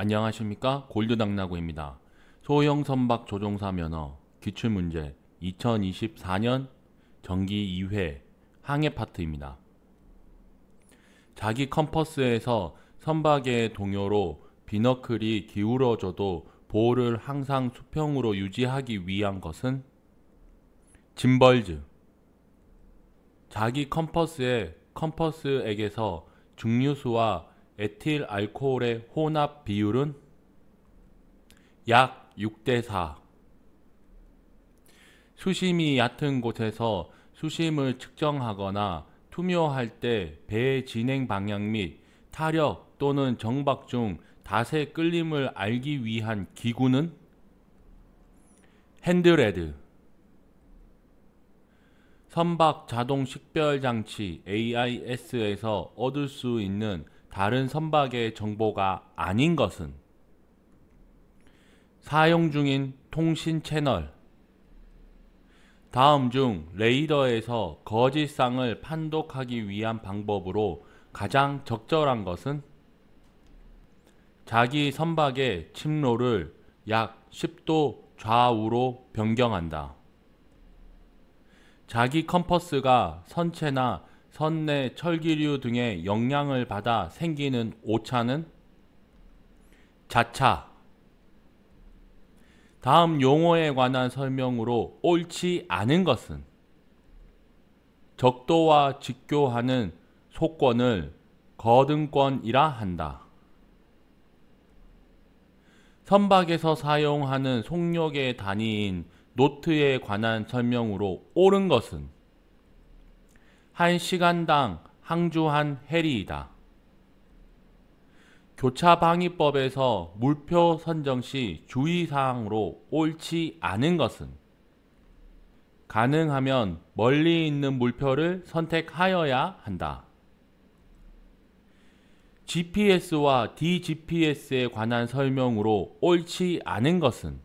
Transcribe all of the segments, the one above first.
안녕하십니까, 골드당나귀입니다. 소형 선박 조종사 면허 기출문제 2024년 정기 2회 항해 파트입니다. 자기 컴퍼스에서 선박의 동요로 비너클이 기울어져도 보호를 항상 수평으로 유지하기 위한 것은 짐벌즈. 자기 컴퍼스의 컴퍼스액에서 증류수와 에틸 알코올의 혼합 비율은 약 6대4. 수심이 얕은 곳에서 수심을 측정하거나 투묘할 때 배의 진행 방향 및 타력 또는 정박 중 닷의 끌림을 알기 위한 기구는 핸드레드. 선박 자동 식별 장치 AIS에서 얻을 수 있는 다른 선박의 정보가 아닌 것은 사용 중인 통신 채널. 다음 중 레이더에서 거짓상을 판독하기 위한 방법으로 가장 적절한 것은 자기 선박의 침로를 약 10도 좌우로 변경한다. 자기 컴퍼스가 선체나 선내 철기류 등의 영향을 받아 생기는 오차는 자차. 다음 용어에 관한 설명으로 옳지 않은 것은 적도와 직교하는 속권을 거등권이라 한다. 선박에서 사용하는 속력의 단위인 노트에 관한 설명으로 옳은 것은 1시간당 항주 한 해리이다. 교차방위법에서 물표 선정 시 주의사항으로 옳지 않은 것은 가능하면 멀리 있는 물표를 선택하여야 한다. GPS와 DGPS에 관한 설명으로 옳지 않은 것은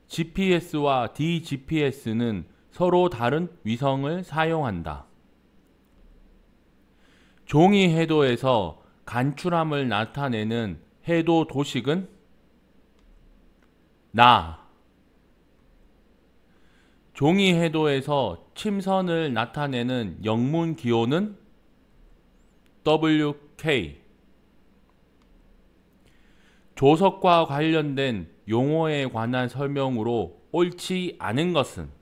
GPS와 DGPS는 서로 다른 위성을 사용한다. 종이 해도에서 간추람을 나타내는 해도 도식은 나. 종이 해도에서 침선을 나타내는 영문 기호는 WK. 조석과 관련된 용어에 관한 설명으로 옳지 않은 것은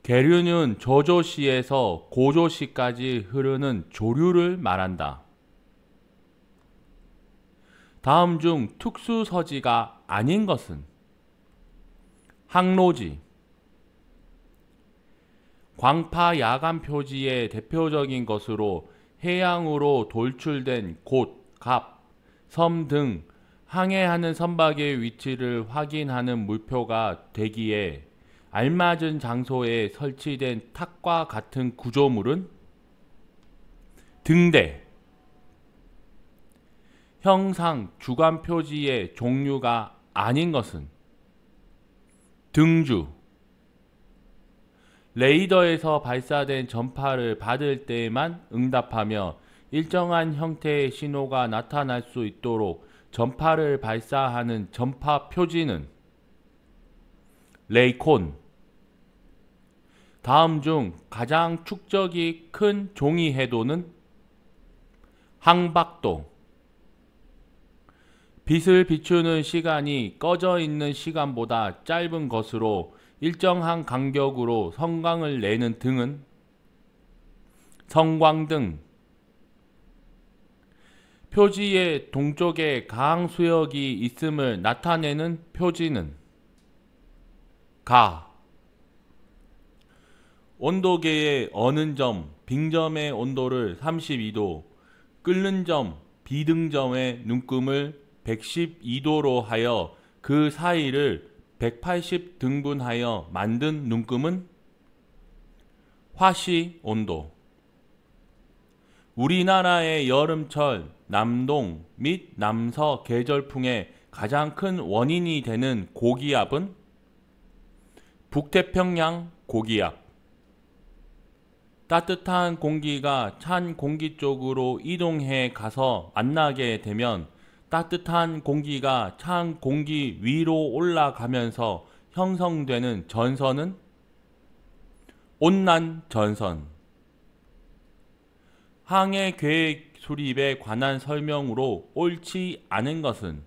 계류는 저조시에서 고조시까지 흐르는 조류를 말한다. 다음 중 특수서지가 아닌 것은 항로지. 광파 야간 표지의 대표적인 것으로 해양으로 돌출된 곳, 갑, 섬 등 항해하는 선박의 위치를 확인하는 물표가 되기에 알맞은 장소에 설치된 탑과 같은 구조물은 등대. 형상 주간 표지의 종류가 아닌 것은 등주. 레이더에서 발사된 전파를 받을 때에만 응답하며 일정한 형태의 신호가 나타날 수 있도록 전파를 발사하는 전파 표지는 레이콘. 다음 중 가장 축적이 큰 종이 해도는 항박도. 빛을 비추는 시간이 꺼져 있는 시간보다 짧은 것으로 일정한 간격으로 성광을 내는 등은 성광등. 표지의 동쪽에 강한 수역이 있음을 나타내는 표지는 가. 온도계의 어는 점, 빙점의 온도를 32도, 끓는 점, 비등점의 눈금을 112도로 하여 그 사이를 180 등분하여 만든 눈금은 화씨 온도. 우리나라의 여름철 남동 및 남서 계절풍의 가장 큰 원인이 되는 고기압은 북태평양 고기압. 따뜻한 공기가 찬 공기 쪽으로 이동해 가서 만나게 되면 따뜻한 공기가 찬 공기 위로 올라가면서 형성되는 전선은 온난 전선. 항해 계획 수립에 관한 설명으로 옳지 않은 것은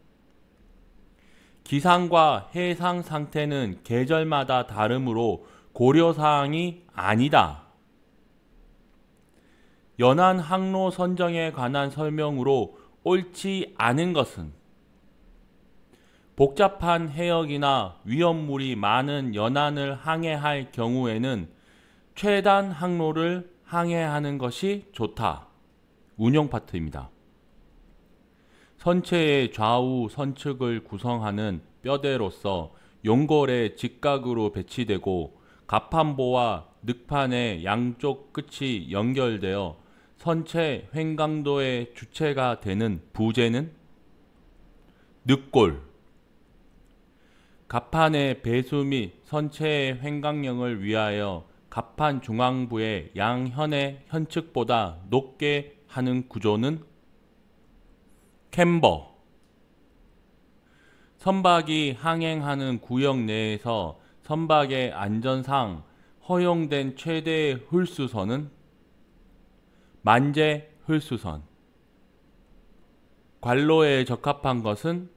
기상과 해상 상태는 계절마다 다르므로 고려사항이 아니다. 연안 항로 선정에 관한 설명으로 옳지 않은 것은 복잡한 해역이나 위험물이 많은 연안을 항해할 경우에는 최단 항로를 항해하는 것이 좋다. 운용 파트입니다. 선체의 좌우 선측을 구성하는 뼈대로서 용골의 직각으로 배치되고 갑판보와 늑판의 양쪽 끝이 연결되어 선체 횡강도의 주체가 되는 부재는 늑골. 갑판의 배수 및 선체의 횡강령을 위하여 갑판 중앙부의 양현의 현측보다 높게 하는 구조는 캠버. 선박이 항행하는 구역 내에서 선박의 안전상 허용된 최대의 홀수선은 만재 홀수선. 관로에 적합한 것은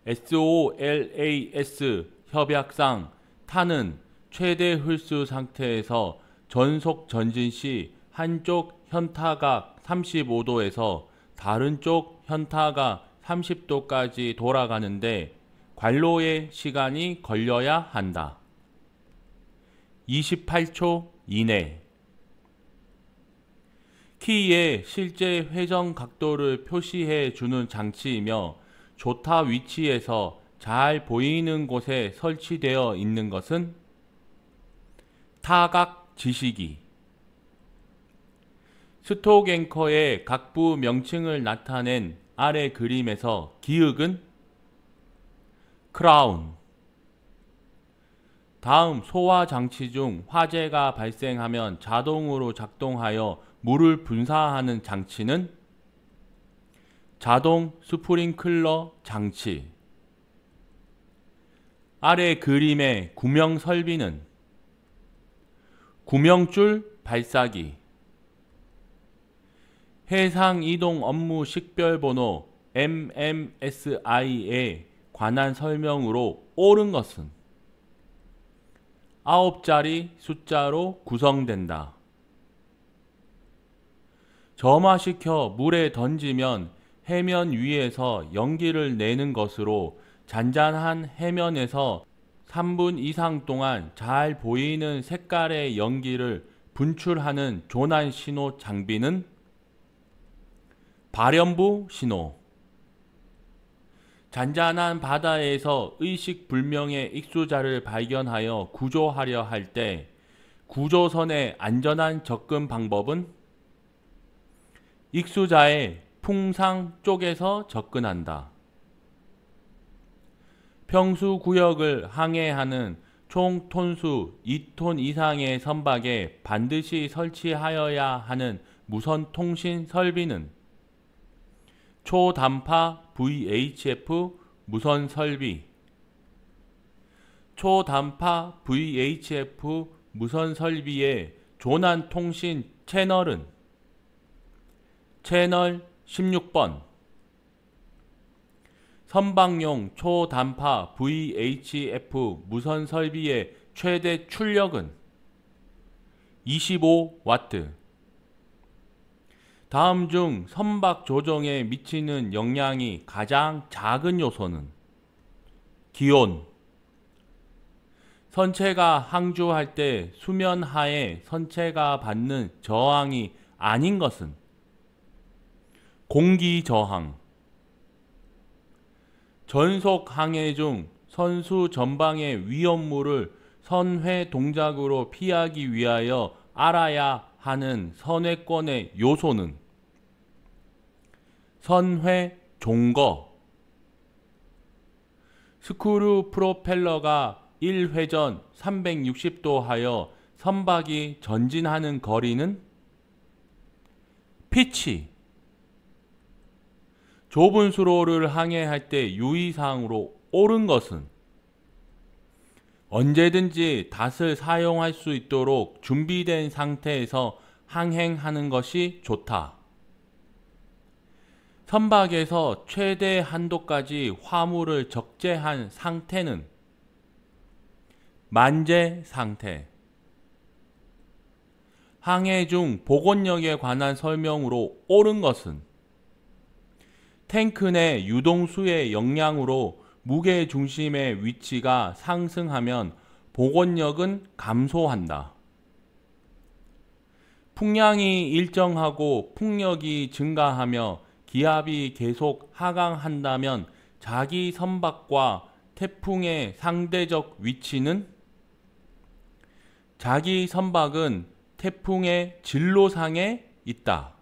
SOLAS 협약상 타는 최대 홀수 상태에서 전속 전진 시 한쪽 현타각 35도에서 다른 쪽 현타각 30도까지 돌아가는데 관로의 시간이 걸려야 한다. 28초 이내. 키의 실제 회전 각도를 표시해 주는 장치이며 조타 위치에서 잘 보이는 곳에 설치되어 있는 것은 타각 지시기. 스톡 앵커의 각부 명칭을 나타낸 아래 그림에서 기역은 크라운. 다음 소화 장치 중 화재가 발생하면 자동으로 작동하여 물을 분사하는 장치는 자동 스프링클러 장치. 아래 그림의 구명 설비는 구명줄 발사기. 해상 이동 업무 식별번호 MMSI에 관한 설명으로 옳은 것은 9자리 숫자로 구성된다. 점화시켜 물에 던지면 해면 위에서 연기를 내는 것으로 잔잔한 해면에서 3분 이상 동안 잘 보이는 색깔의 연기를 분출하는 조난 신호 장비는 발연부 신호. 잔잔한 바다에서 의식불명의 익수자를 발견하여 구조하려 할 때 구조선의 안전한 접근 방법은 익수자의 풍상 쪽에서 접근한다. 평수구역을 항해하는 총 톤수 2톤 이상의 선박에 반드시 설치하여야 하는 무선통신 설비는 초단파 VHF 무선 설비. 초단파 VHF 무선 설비의 조난 통신 채널은 채널 16번. 선박용 초단파 VHF 무선 설비의 최대 출력은 25W. 다음 중 선박 조정에 미치는 영향이 가장 작은 요소는 기온. 선체가 항주할 때 수면 하에 선체가 받는 저항이 아닌 것은 공기 저항. 전속 항해 중 선수 전방의 위험물을 선회 동작으로 피하기 위하여 알아야 하는 선회권의 요소는 선회 종거. 스크류 프로펠러가 1회전 360도 하여 선박이 전진하는 거리는 피치. 좁은 수로를 항해할 때 유의사항으로 옳은 것은 언제든지 닷을 사용할 수 있도록 준비된 상태에서 항행하는 것이 좋다. 선박에서 최대 한도까지 화물을 적재한 상태는 만재 상태. 항해 중 복원력에 관한 설명으로 옳은 것은 탱크 내 유동수의 영향으로 무게 중심의 위치가 상승하면 복원력은 감소한다. 풍량이 일정하고 풍력이 증가하며 기압이 계속 하강한다면 자기 선박과 태풍의 상대적 위치는 자기 선박은 태풍의 진로상에 있다.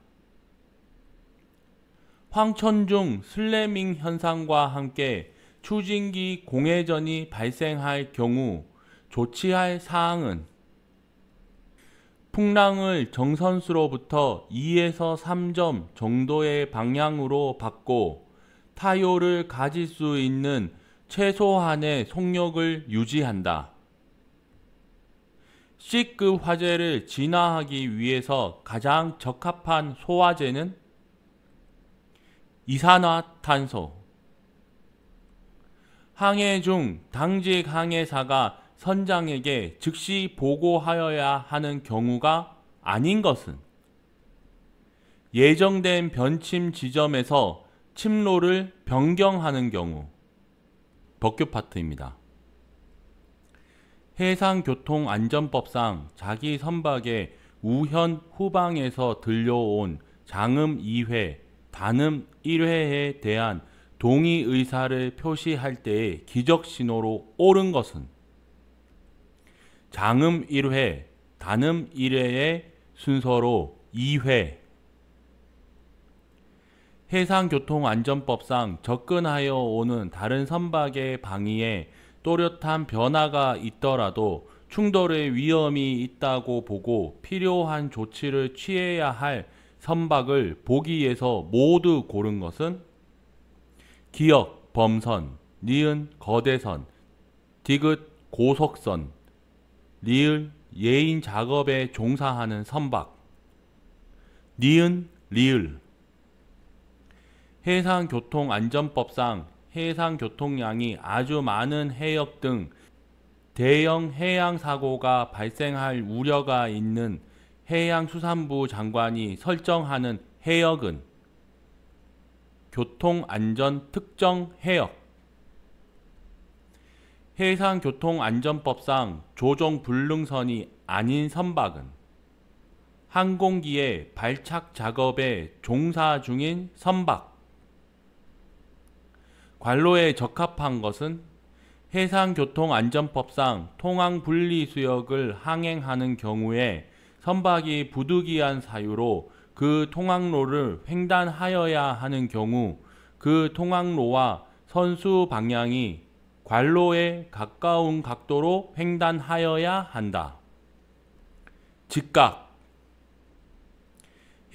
황천 중 슬래밍 현상과 함께 추진기 공회전이 발생할 경우 조치할 사항은 풍랑을 정선수로부터 2에서 3점 정도의 방향으로 받고 타요를 가질 수 있는 최소한의 속력을 유지한다. C급 화재를 진화하기 위해서 가장 적합한 소화제는 이산화탄소. 항해 중 당직 항해사가 선장에게 즉시 보고하여야 하는 경우가 아닌 것은 예정된 변침 지점에서 침로를 변경하는 경우. 법규 파트입니다. 해상교통안전법상 자기 선박의 우현 후방에서 들려온 장음 2회, 단음 1회에 대한 동의 의사를 표시할 때의 기적신호로 옳은 것은 장음 1회, 단음 1회의 순서로 2회. 해상교통안전법상 접근하여 오는 다른 선박의 방위에 또렷한 변화가 있더라도 충돌의 위험이 있다고 보고 필요한 조치를 취해야 할 선박을 보기에서 모두 고른 것은 기역, 범선, 니은, 거대선, 디귿, 고속선, 리을, 예인 작업에 종사하는 선박, 니은, 리을. 해상교통안전법상 해상교통량이 아주 많은 해역 등 대형 해양사고가 발생할 우려가 있는 해양수산부 장관이 설정하는 해역은 교통안전 특정 해역. 해상교통안전법상 조종불능선이 아닌 선박은 항공기의 발착 작업에 종사 중인 선박. 관로에 적합한 것은 해상교통안전법상 통항분리수역을 항행하는 경우에 선박이 부득이한 사유로 그 통항로를 횡단하여야 하는 경우 그 통항로와 선수 방향이 관로에 가까운 각도로 횡단하여야 한다. 직각.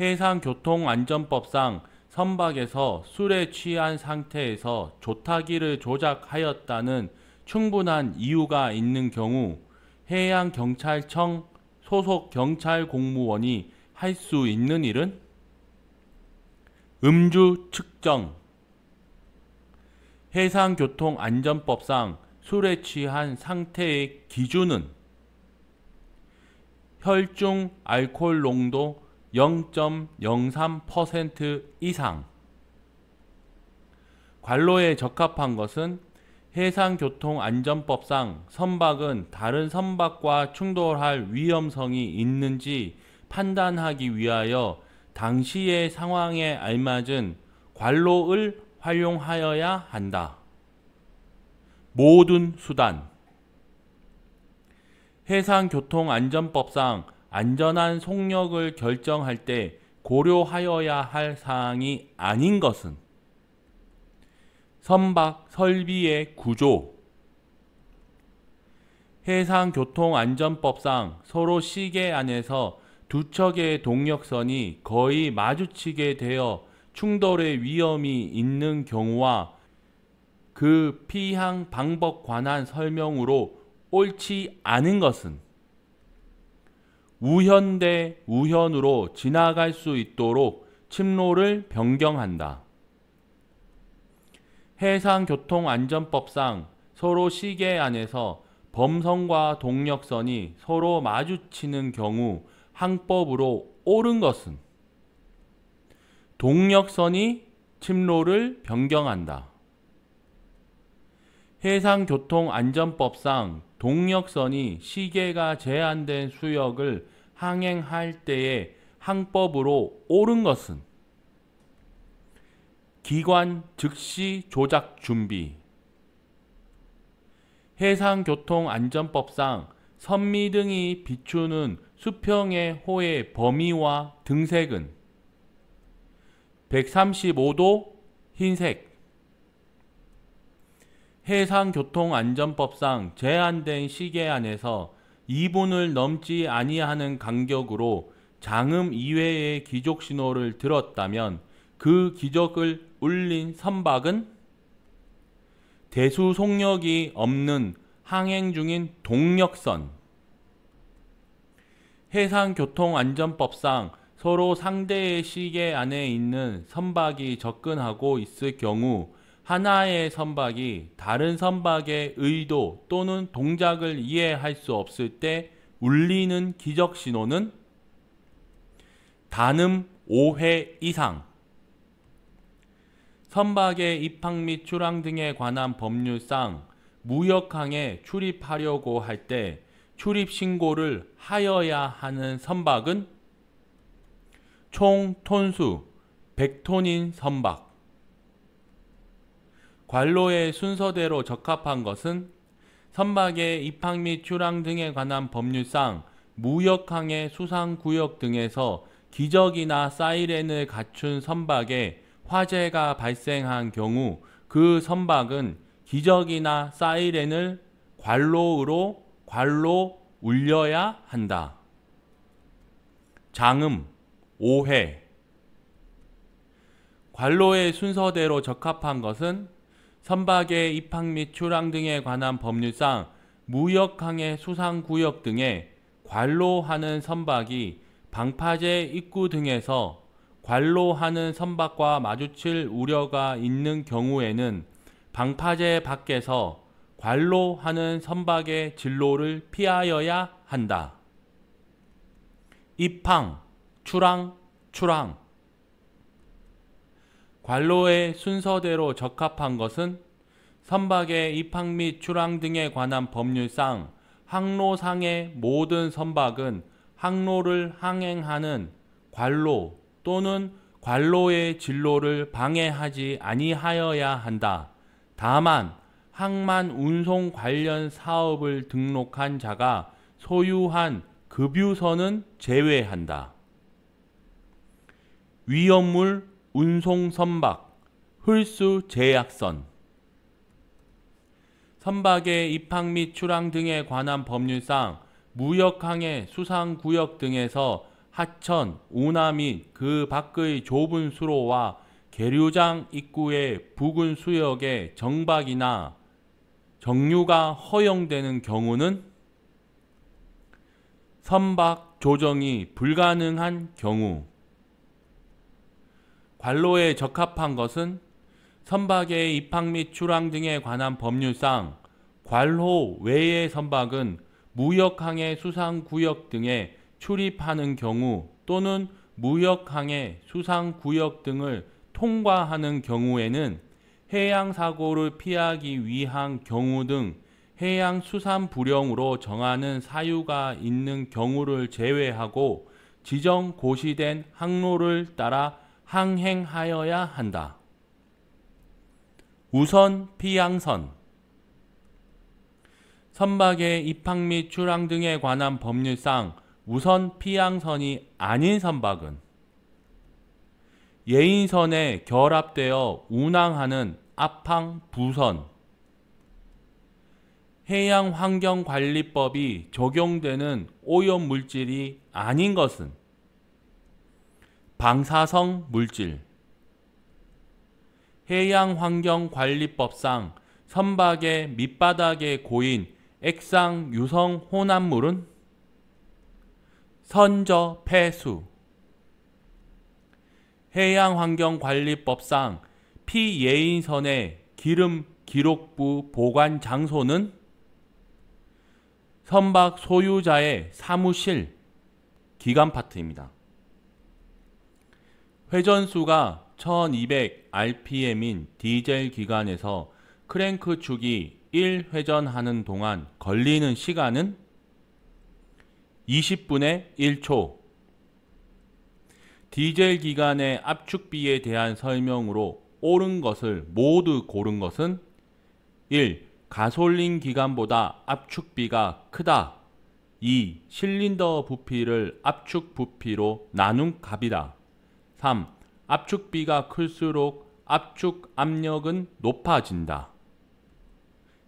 해상교통안전법상 선박에서 술에 취한 상태에서 조타기를 조작하였다는 충분한 이유가 있는 경우 해양경찰청 소속 경찰 공무원이 할 수 있는 일은 음주 측정. 해상교통안전법상 술에 취한 상태의 기준은 혈중 알코올 농도 0.03% 이상. 관로에 적합한 것은 해상교통안전법상 선박은 다른 선박과 충돌할 위험성이 있는지 판단하기 위하여 당시의 상황에 알맞은 관로를 활용하여야 한다. 모든 수단. 해상교통안전법상 안전한 속력을 결정할 때 고려하여야 할 사항이 아닌 것은 선박 설비의 구조. 해상교통안전법상 서로 시계 안에서 두 척의 동력선이 거의 마주치게 되어 충돌의 위험이 있는 경우와 그 피항 방법 관한 설명으로 옳지 않은 것은 우현 대 우현으로 지나갈 수 있도록 침로를 변경한다. 해상교통안전법상 서로 시계 안에서 범선과 동력선이 서로 마주치는 경우 항법으로 옳은 것은 동력선이 침로를 변경한다. 해상교통안전법상 동력선이 시계가 제한된 수역을 항행할 때의 항법으로 옳은 것은 기관 즉시 조작 준비. 해상교통안전법상 선미등이 비추는 수평의 호의 범위와 등색은 135도 흰색. 해상교통안전법상 제한된 시계 안에서 2분을 넘지 아니하는 간격으로 장음 이외의 기적신호를 들었다면 그 기적을 울린 선박은 대수 속력이 없는 항행 중인 동력선. 해상교통안전법상 서로 상대의 시계 안에 있는 선박이 접근하고 있을 경우 하나의 선박이 다른 선박의 의도 또는 동작을 이해할 수 없을 때 울리는 기적신호는 단음 5회 이상. 선박의 입항 및 출항 등에 관한 법률상 무역항에 출입하려고 할 때 출입신고를 하여야 하는 선박은 총 톤수 100톤인 선박. 관로의 순서대로 적합한 것은 선박의 입항 및 출항 등에 관한 법률상 무역항의 수상구역 등에서 기적이나 사이렌을 갖춘 선박에 화재가 발생한 경우 그 선박은 기적이나 사이렌을 관로로 울려야 한다. 장음 5회. 관로의 순서대로 적합한 것은 선박의 입항 및 출항 등에 관한 법률상 무역항의 수상구역 등에 관로하는 선박이 방파제 입구 등에서 관로하는 선박과 마주칠 우려가 있는 경우에는 방파제 밖에서 관로하는 선박의 진로를 피하여야 한다. 입항, 출항. 관로의 순서대로 적합한 것은 선박의 입항 및 출항 등에 관한 법률상 항로상의 모든 선박은 항로를 항행하는 관로 또는 관로의 진로를 방해하지 아니하여야 한다. 다만 항만 운송 관련 사업을 등록한 자가 소유한 급유선은 제외한다. 위험물 운송 선박, 홀수 제약선. 선박의 입항 및 출항 등에 관한 법률상 무역항의 수상구역 등에서 하천, 운하 및 그 밖의 좁은 수로와 계류장 입구의 부근 수역에 정박이나 정류가 허용되는 경우는 선박 조정이 불가능한 경우. 관로에 적합한 것은 선박의 입항 및 출항 등에 관한 법률상 관로 외의 선박은 무역항의 수상구역 등에 출입하는 경우 또는 무역항의 수상구역 등을 통과하는 경우에는 해양사고를 피하기 위한 경우 등 해양수산부령으로 정하는 사유가 있는 경우를 제외하고 지정 고시된 항로를 따라 항행하여야 한다. 우선 피항선. 선박의 입항 및 출항 등에 관한 법률상 우선 피항선이 아닌 선박은 예인선에 결합되어 운항하는 앞항 부선, 해양환경관리법이 적용되는 오염물질이 아닌 것은 방사성 물질. 해양환경관리법상 선박의 밑바닥에 고인 액상 유성 혼합물은 선저 폐수. 해양환경관리법상 피예인선의 기름 기록부 보관 장소는 선박 소유자의 사무실, 기관파트입니다. 회전수가 1200rpm인 디젤 기관에서 크랭크 축이 1회전하는 동안 걸리는 시간은 20분의 1초. 디젤 기관의 압축비에 대한 설명으로 옳은 것을 모두 고른 것은 1. 가솔린 기관보다 압축비가 크다. 2. 실린더 부피를 압축 부피로 나눈 값이다. 3. 압축비가 클수록 압축 압력은 높아진다.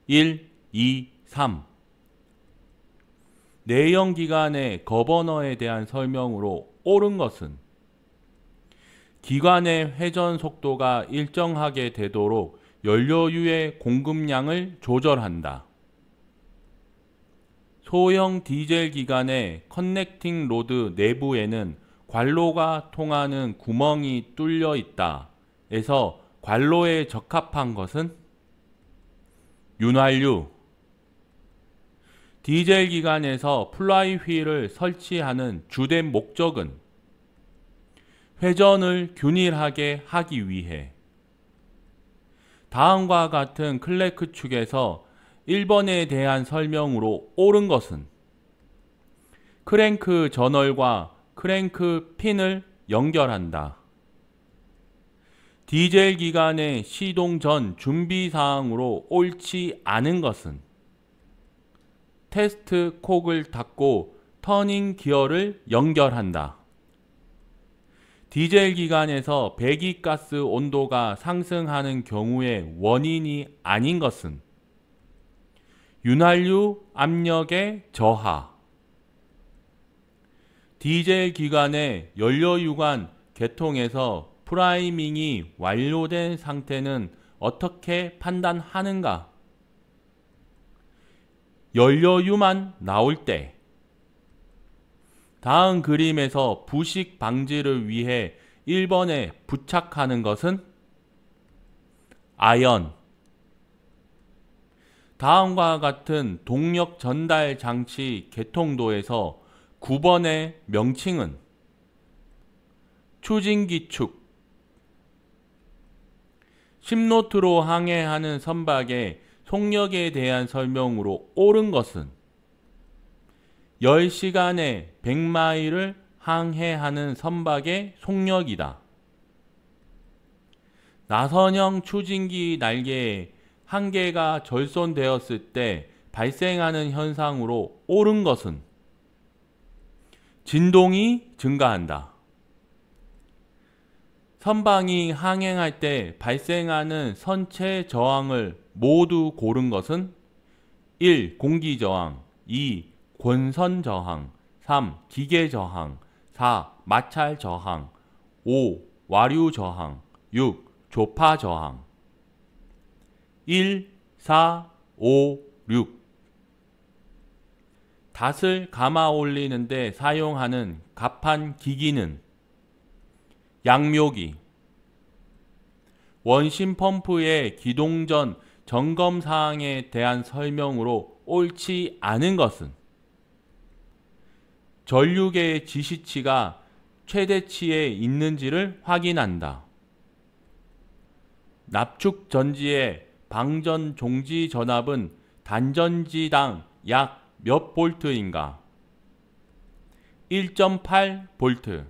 1, 2, 3. 내연기관의 거버너에 대한 설명으로 옳은 것은 기관의 회전 속도가 일정하게 되도록 연료유의 공급량을 조절한다. 소형 디젤 기관의 커넥팅 로드 내부에는 관로가 통하는 구멍이 뚫려 있다. 에서 관로에 적합한 것은 윤활유. 디젤 기관에서 플라이 휠을 설치하는 주된 목적은 회전을 균일하게 하기 위해. 다음과 같은 클래크 축에서 1번에 대한 설명으로 옳은 것은 크랭크 저널과 크랭크 핀을 연결한다. 디젤 기관의 시동 전 준비사항으로 옳지 않은 것은 테스트 콕을 닫고 터닝 기어를 연결한다. 디젤 기관에서 배기가스 온도가 상승하는 경우의 원인이 아닌 것은 윤활유 압력의 저하. 디젤 기관의 연료유관 개통에서 프라이밍이 완료된 상태는 어떻게 판단하는가? 연료유만 나올 때. 다음 그림에서 부식 방지를 위해 1번에 부착하는 것은 아연. 다음과 같은 동력 전달 장치 개통도에서 9번의 명칭은 추진기축. 10노트로 항해하는 선박의 속력에 대한 설명으로 옳은 것은 10시간에 100마일을 항해하는 선박의 속력이다. 나선형 추진기 날개에 한 개가 절손되었을 때 발생하는 현상으로 옳은 것은 진동이 증가한다. 선박이 항행할 때 발생하는 선체 저항을 모두 고른 것은 1. 공기 저항, 2. 권선 저항, 3. 기계 저항, 4. 마찰 저항, 5. 와류 저항, 6. 조파 저항. 1, 4, 5, 6. 닷을 감아 올리는 데 사용하는 갑판 기기는 양묘기. 원심 펌프의 기동 전 점검 사항에 대한 설명으로 옳지 않은 것은 전류계의 지시치가 최대치에 있는지를 확인한다. 납축 전지의 방전 종지 전압은 단전지당 약 몇 볼트인가? 1.8 볼트.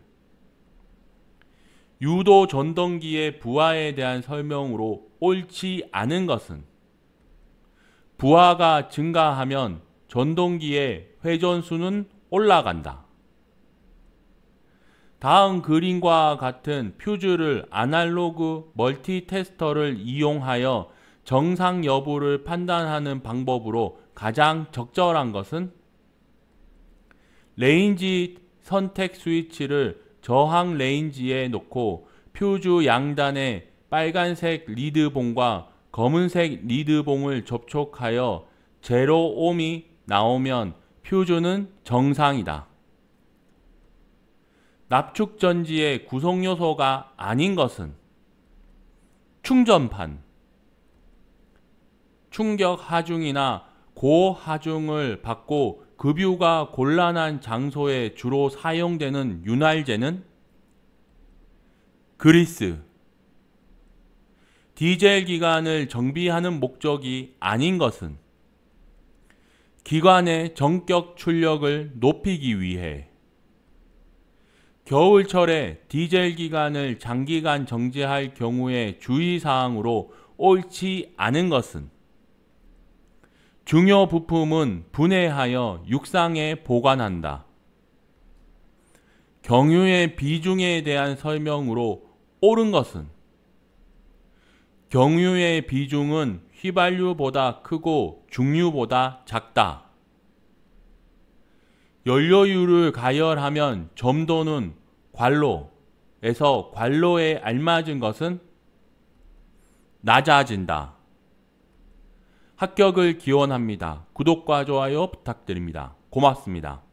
유도 전동기의 부하에 대한 설명으로 옳지 않은 것은 부하가 증가하면 전동기의 회전수는 올라간다. 다음 그림과 같은 퓨즈를 아날로그 멀티테스터를 이용하여 정상 여부를 판단하는 방법으로 가장 적절한 것은 레인지 선택 스위치를 저항 레인지에 놓고 퓨즈 양단에 빨간색 리드봉과 검은색 리드봉을 접촉하여 0ohm이 나오면 퓨즈는 정상이다. 납축전지의 구성요소가 아닌 것은 충전판, 충격 하중이나 고하중을 받고 급유가 곤란한 장소에 주로 사용되는 윤활제는 그리스, 디젤 기관을 정비하는 목적이 아닌 것은 기관의 전격 출력을 높이기 위해 겨울철에 디젤 기관을 장기간 정지할 경우의 주의사항으로 옳지 않은 것은 중요 부품은 분해하여 육상에 보관한다. 경유의 비중에 대한 설명으로 옳은 것은 경유의 비중은 휘발유보다 크고 중유보다 작다. 연료율을 가열하면 점도는 관로에서 관로에 알맞은 것은 낮아진다. 합격을 기원합니다. 구독과 좋아요 부탁드립니다. 고맙습니다.